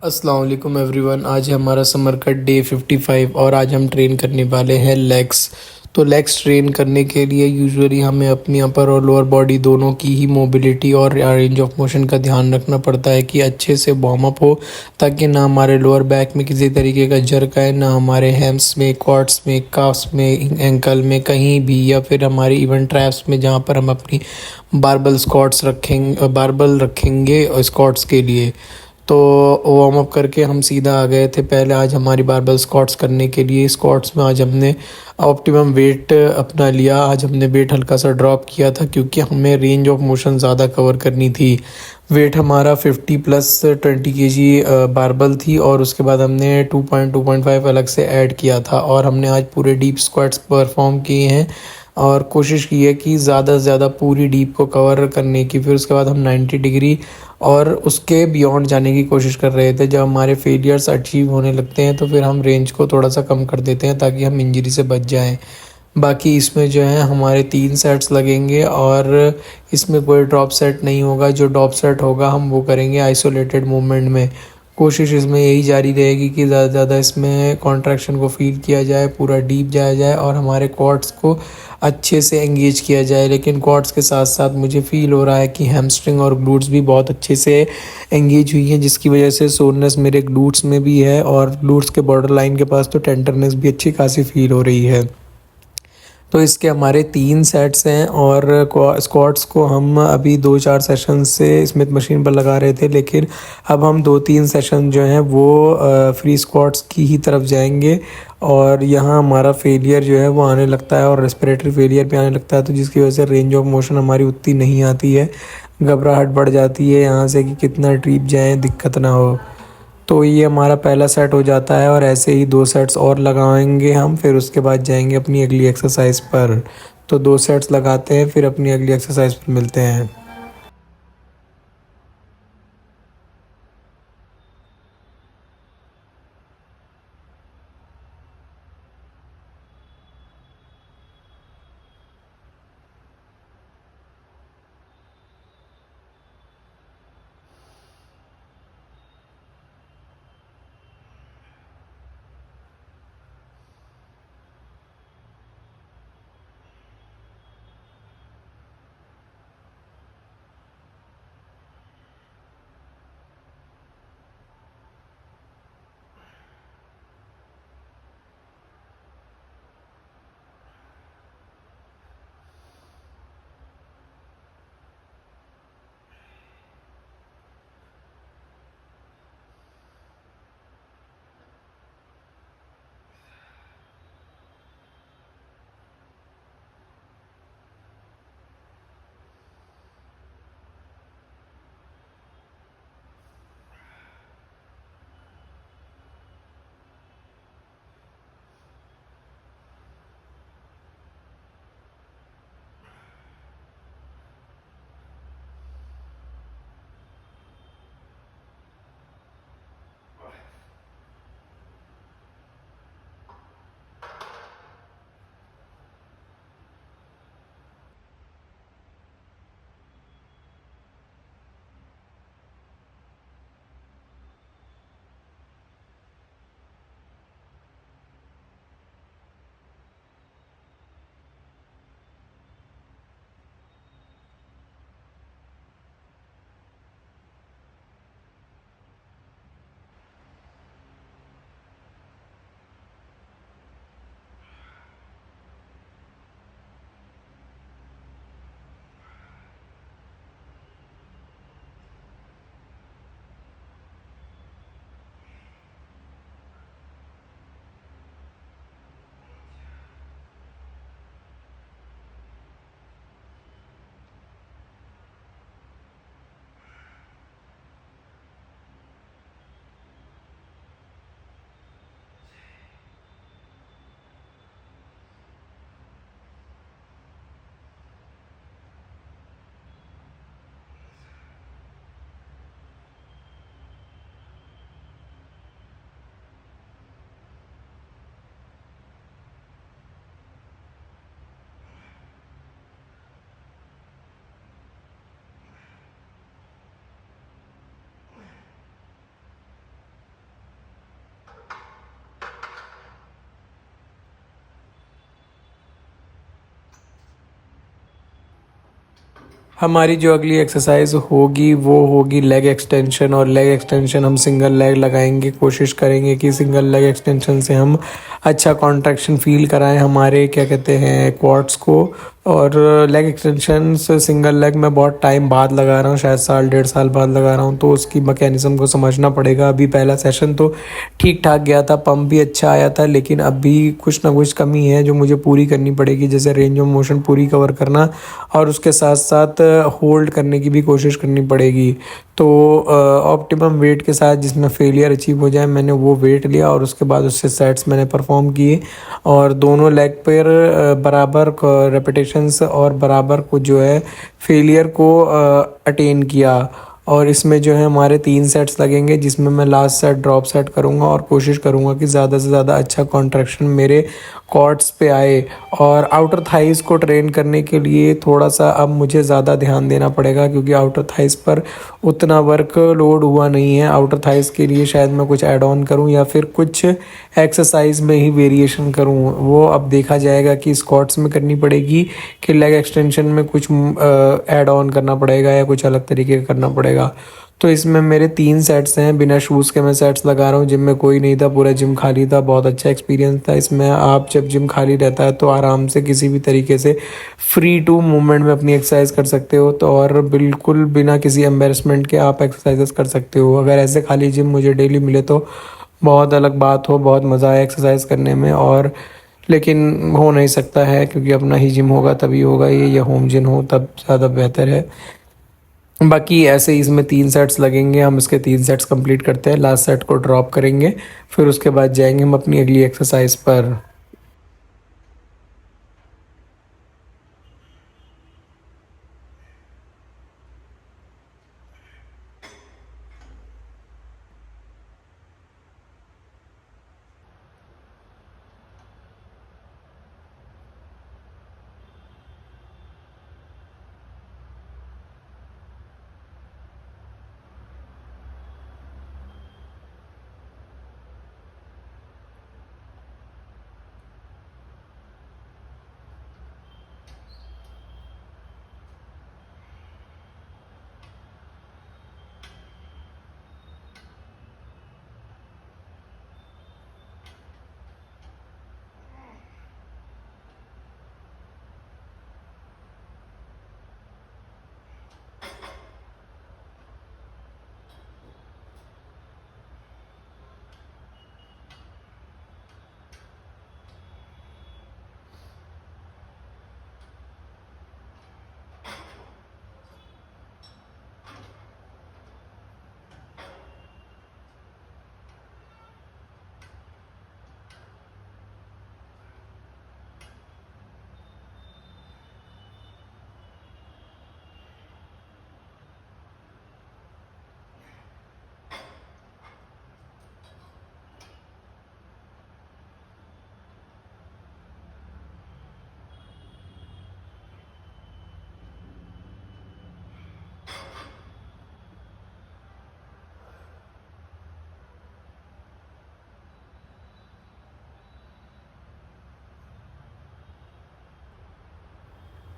अस्सलाम वालेकुम एवरीवन। आज है हमारा समर का डे 55 और आज हम ट्रेन करने वाले हैं लेग्स। तो लेग्स ट्रेन करने के लिए यूजुअली हमें अपनी अपर और लोअर बॉडी दोनों की ही मोबिलिटी और रेंज ऑफ मोशन का ध्यान रखना पड़ता है कि अच्छे से वार्म अप हो, ताकि ना हमारे लोअर बैक में किसी तरीके का जर्क आए, ना हमारे हैम्स में, क्वाड्स में, काफ्स में, एंकल में कहीं भी, या फिर हमारे इवन ट्रैप्स में जहाँ पर हम अपनी बारबल रखेंगे स्क्वाट्स के लिए। तो वार्म अप करके हम सीधा आ गए थे पहले आज हमारी बारबल स्क्वाट्स करने के लिए। स्क्वाट्स में आज हमने ऑप्टिमम वेट अपना लिया। आज हमने वेट हल्का सा ड्रॉप किया था क्योंकि हमें रेंज ऑफ मोशन ज़्यादा कवर करनी थी। वेट हमारा 50 प्लस 20 kg बारबल थी, और उसके बाद हमने 2.5 अलग से ऐड किया था, और हमने आज पूरे डीप स्क्वाट्स परफॉर्म किए हैं और कोशिश की है कि ज़्यादा से ज़्यादा पूरी डीप को कवर करने की। फिर उसके बाद हम 90 डिग्री और उसके बियॉन्ड जाने की कोशिश कर रहे थे। जब हमारे फेलियर्स अचीव होने लगते हैं तो फिर हम रेंज को थोड़ा सा कम कर देते हैं ताकि हम इंजरी से बच जाएं। बाकी इसमें जो है हमारे 3 सेट्स लगेंगे और इसमें कोई ड्रॉप सेट नहीं होगा। जो ड्रॉप सेट होगा हम वो करेंगे आइसोलेटेड मूवमेंट में। कोशिश इसमें यही जारी रहेगी कि ज़्यादा से ज़्यादा इसमें कॉन्ट्रैक्शन को फील किया जाए, पूरा डीप जाया जाए और हमारे क्वाड्स को अच्छे से एंगेज किया जाए। लेकिन क्वाड्स के साथ साथ मुझे फ़ील हो रहा है कि हैमस्ट्रिंग और ग्लूट्स भी बहुत अच्छे से एंगेज हुई हैं, जिसकी वजह से सोरनेस मेरे ग्लूट्स में भी है और ग्लूट्स के बॉर्डर लाइन के पास तो टेंडरनेस भी अच्छी खासी फील हो रही है। तो इसके हमारे 3 सेट्स हैं और स्क्वाट्स को हम अभी 2-4 सेशन से स्मिथ मशीन पर लगा रहे थे, लेकिन अब हम 2-3 सेशन जो हैं वो फ्री स्क्वाट्स की ही तरफ जाएंगे। और यहाँ हमारा फेलियर जो है वो आने लगता है और रेस्पिरेटरी फेलियर भी आने लगता है, तो जिसकी वजह से रेंज ऑफ मोशन हमारी उतनी नहीं आती है। घबराहट बढ़ जाती है यहाँ से कि कितना डीप जाएँ, दिक्कत ना हो। तो ये हमारा पहला सेट हो जाता है और ऐसे ही 2 सेट्स और लगाएंगे हम, फिर उसके बाद जाएंगे अपनी अगली एक्सरसाइज पर। तो 2 सेट्स लगाते हैं, फिर अपनी अगली एक्सरसाइज पर मिलते हैं। हमारी जो अगली एक्सरसाइज होगी वो होगी लेग एक्सटेंशन। और लेग एक्सटेंशन हम सिंगल लेग लगाएंगे। कोशिश करेंगे कि सिंगल लेग एक्सटेंशन से हम अच्छा कॉन्ट्रैक्शन फील कराएं हमारे क्या कहते हैं क्वाड्स को। और लेग एक्सटेंशन सिंगल लेग में बहुत टाइम बाद लगा रहा हूँ, शायद साल 1.5 साल बाद लगा रहा हूँ, तो उसकी मैकेनिज़्म को समझना पड़ेगा। अभी पहला सेशन तो ठीक ठाक गया था, पंप भी अच्छा आया था, लेकिन अभी कुछ ना कुछ कमी है जो मुझे पूरी करनी पड़ेगी, जैसे रेंज ऑफ मोशन पूरी कवर करना और उसके साथ साथ होल्ड करने की भी कोशिश करनी पड़ेगी। तो ऑप्टिमम वेट के साथ जिसमें फेलियर अचीव हो जाए, मैंने वो वेट लिया और उसके बाद उससे सेट्स मैंने परफॉर्म किए और दोनों लेग पर बराबर रेपिटेशंस और बराबर को जो है फेलियर को अटेन किया। और इसमें जो है हमारे 3 सेट्स लगेंगे, जिसमें मैं लास्ट सेट ड्रॉप सेट करूँगा और कोशिश करूँगा कि ज़्यादा से ज़्यादा अच्छा कॉन्ट्रैक्शन मेरे क्वाड्स पे आए। और आउटर थाइस को ट्रेन करने के लिए थोड़ा सा अब मुझे ज़्यादा ध्यान देना पड़ेगा, क्योंकि आउटर थाइस पर उतना वर्क लोड हुआ नहीं है। आउटर थाइस के लिए शायद मैं कुछ ऐड ऑन करूं या फिर कुछ एक्सरसाइज में ही वेरिएशन करूं, वो अब देखा जाएगा कि स्क्वाट्स में करनी पड़ेगी कि लेग एक्सटेंशन में कुछ ऐड ऑन करना पड़ेगा या कुछ अलग तरीके का करना पड़ेगा। तो इसमें मेरे 3 सेट्स हैं, बिना शूज़ के मैं सेट्स लगा रहा हूँ। जिम में कोई नहीं था, पूरा जिम खाली था, बहुत अच्छा एक्सपीरियंस था। इसमें आप जब जिम खाली रहता है तो आराम से किसी भी तरीके से फ्री टू मूवमेंट में अपनी एक्सरसाइज कर सकते हो, तो और बिल्कुल बिना किसी एम्बेरसमेंट के आप एक्सरसाइजेस कर सकते हो। अगर ऐसे खाली जिम मुझे डेली मिले तो बहुत अलग बात हो, बहुत मज़ा आए एक्सरसाइज करने में। और लेकिन हो नहीं सकता है, क्योंकि अपना ही जिम होगा तभी होगा ये, या होम जिम हो तब ज़्यादा बेहतर है। बाकी ऐसे ही इसमें 3 सेट्स लगेंगे, हम इसके 3 सेट्स कंप्लीट करते हैं, लास्ट सेट को ड्रॉप करेंगे, फिर उसके बाद जाएंगे हम अपनी अगली एक्सरसाइज पर।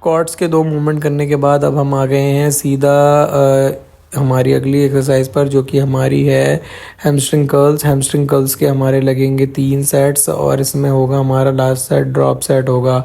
क्वाड्स के 2 मूवमेंट करने के बाद अब हम आ गए हैं सीधा हमारी अगली एक्सरसाइज पर, जो कि हमारी है हैमस्ट्रिंग कर्ल्स। हैमस्ट्रिंग कर्ल्स के हमारे लगेंगे 3 सेट्स और इसमें होगा हमारा लास्ट सेट ड्रॉप सेट होगा।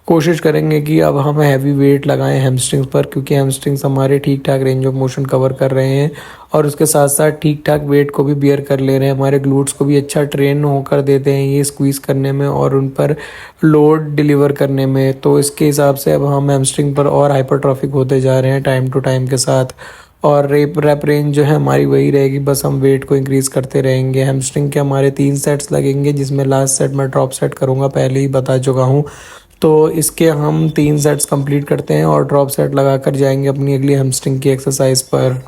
कोशिश करेंगे कि अब हम हैवी वेट लगाएं हैमस्ट्रिंग्स पर, क्योंकि हैमस्ट्रिंग्स हमारे ठीक ठाक रेंज ऑफ मोशन कवर कर रहे हैं और उसके साथ साथ ठीक ठाक वेट को भी बियर कर ले रहे हैं। हमारे ग्लूट्स को भी अच्छा ट्रेन होकर देते हैं ये स्क्वीज़ करने में और उन पर लोड डिलीवर करने में। तो इसके हिसाब से अब हम हैमस्ट्रिंग पर और हाइपरट्रॉफिक होते जा रहे हैं टाइम टू टाइम के साथ। और रैप रेंज जो है हमारी वही रहेगी, बस हम वेट को इंक्रीज़ करते रहेंगे। हैमस्ट्रिंग के हमारे 3 सेट्स लगेंगे, जिसमें लास्ट सेट मैं ड्रॉप सेट करूँगा, पहले ही बता चुका हूँ। तो इसके हम 3 सेट्स कंप्लीट करते हैं और ड्रॉप सेट लगा कर जाएंगे अपनी अगली हैमस्ट्रिंग की एक्सरसाइज पर।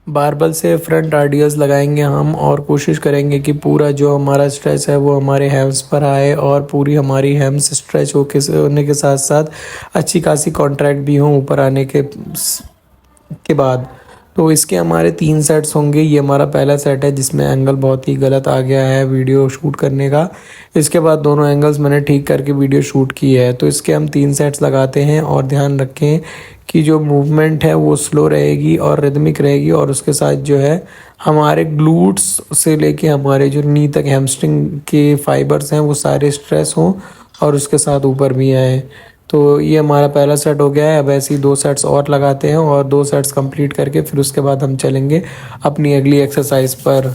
बारबल से फ्रंट आर्डियल्स लगाएंगे हम और कोशिश करेंगे कि पूरा जो हमारा स्ट्रेच है वो हमारे हैम्स पर आए और पूरी हमारी हैम्स स्ट्रेच होने के साथ साथ अच्छी खासी कॉन्ट्रैक्ट भी हो ऊपर आने के बाद। तो इसके हमारे 3 सेट्स होंगे। ये हमारा पहला सेट है जिसमें एंगल बहुत ही गलत आ गया है वीडियो शूट करने का। इसके बाद दोनों एंगल्स मैंने ठीक करके वीडियो शूट की है। तो इसके हम 3 सेट्स लगाते हैं और ध्यान रखें कि जो मूवमेंट है वो स्लो रहेगी और रिदमिक रहेगी और उसके साथ जो है हमारे ग्लूट्स से लेके हमारे जो नी तक हैमस्ट्रिंग के फाइबर्स हैं वो सारे स्ट्रेस हों और उसके साथ ऊपर भी आए। तो ये हमारा पहला सेट हो गया है। अब ऐसे ही 2 सेट्स और लगाते हैं और 2 सेट्स कंप्लीट करके फिर उसके बाद हम चलेंगे अपनी अगली एक्सरसाइज पर।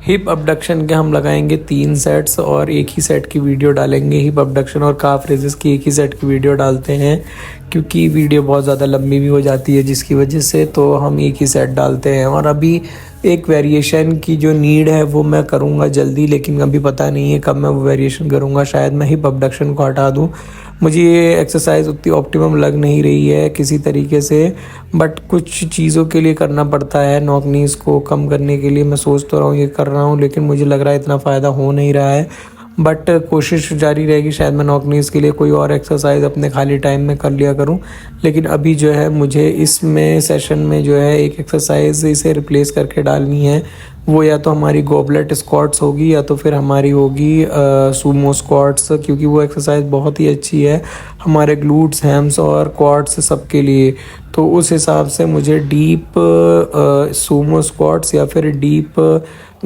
हिप अबडक्शन के हम लगाएंगे 3 सेट्स और एक ही सेट की वीडियो डालेंगे। हिप अबडक्शन और काफ रेजेस की एक ही सेट की वीडियो डालते हैं क्योंकि वीडियो बहुत ज़्यादा लंबी भी हो जाती है जिसकी वजह से तो हम एक ही सेट डालते हैं। और अभी एक वेरिएशन की जो नीड है वो मैं करूँगा जल्दी, लेकिन अभी पता नहीं है कब मैं वो वेरिएशन करूँगा। शायद मैं हिप अबडक्शन को हटा दूँ। मुझे ये एक्सरसाइज उतनी ऑप्टिमम लग नहीं रही है किसी तरीके से, बट कुछ चीज़ों के लिए करना पड़ता है। नॉक नीज को कम करने के लिए मैं सोच तो रहा हूँ ये कर रहा हूँ, लेकिन मुझे लग रहा है इतना फ़ायदा हो नहीं रहा है। बट कोशिश जारी रहेगी, शायद मैं नॉक नीज के लिए कोई और एक्सरसाइज अपने खाली टाइम में कर लिया करूँ। लेकिन अभी जो है मुझे इसमें सेशन में जो है एक एक्सरसाइज इसे रिप्लेस करके डालनी है। वो या तो हमारी गॉबलेट स्क्वाट्स होगी या तो फिर हमारी होगी सूमो स्क्वाट्स, क्योंकि वो एक्सरसाइज बहुत ही अच्छी है हमारे ग्लूट्स, हैम्स और क्वाड्स सबके लिए। तो उस हिसाब से मुझे डीप सूमो स्क्वाट्स या फिर डीप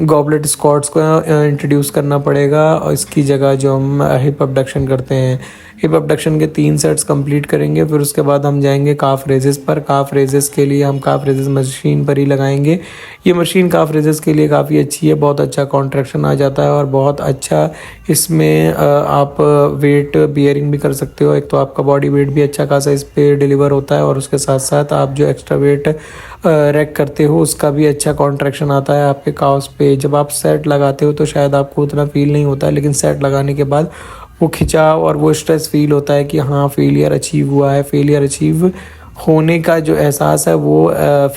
गॉबलेट स्क्वाट्स को इंट्रोड्यूस करना पड़ेगा और इसकी जगह जो हम हिप अबडक्शन करते हैं। हिप अबडक्शन के 3 सेट्स कंप्लीट करेंगे, फिर उसके बाद हम जाएंगे काफ रेजेस पर। काफ रेजेस के लिए हम काफ रेजेस मशीन पर ही लगाएंगे। ये मशीन काफ रेजेस के लिए काफ़ी अच्छी है, बहुत अच्छा कॉन्ट्रैक्शन आ जाता है और बहुत अच्छा इसमें आप वेट बियरिंग भी कर सकते हो। एक तो आपका बॉडी वेट भी अच्छा खासा इस पर डिलीवर होता है और उसके साथ साथ आप जो एक्स्ट्रा वेट रैक करते हो उसका भी अच्छा कॉन्ट्रैक्शन आता है आपके काउस पे। जब आप सेट लगाते हो तो शायद आपको उतना फील नहीं होता है, लेकिन सेट लगाने के बाद वो खिंचाव और वो स्ट्रेस फील होता है कि हाँ फेलियर अचीव हुआ है। फेलियर अचीव होने का जो एहसास है वो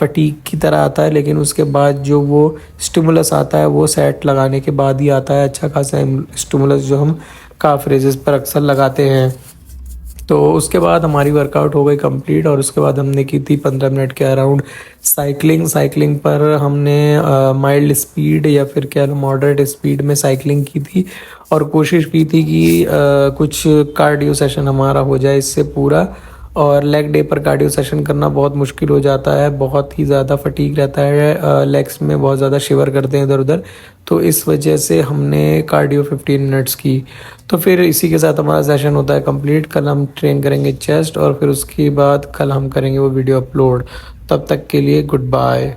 फटीक की तरह आता है, लेकिन उसके बाद जो वो स्टिमुलस आता है वो सेट लगाने के बाद ही आता है। अच्छा खासा स्टिमुलस जो हम काफ रेजेस पर अक्सर लगाते हैं। तो उसके बाद हमारी वर्कआउट हो गई कंप्लीट और उसके बाद हमने की थी 15 मिनट के अराउंड साइकिलिंग पर हमने माइल्ड स्पीड या फिर क्या मॉडरेट स्पीड में साइकिलिंग की थी और कोशिश की थी कि कुछ कार्डियो सेशन हमारा हो जाए इससे पूरा। और लेग डे पर कार्डियो सेशन करना बहुत मुश्किल हो जाता है, बहुत ही ज़्यादा फटीग रहता है, लेग्स में बहुत ज़्यादा शिवर करते हैं इधर उधर। तो इस वजह से हमने कार्डियो 15 मिनट्स की। तो फिर इसी के साथ हमारा सेशन होता है कंप्लीट। कल हम ट्रेन करेंगे चेस्ट और फिर उसके बाद कल हम करेंगे वो वीडियो अपलोड। तब तक के लिए गुड बाय।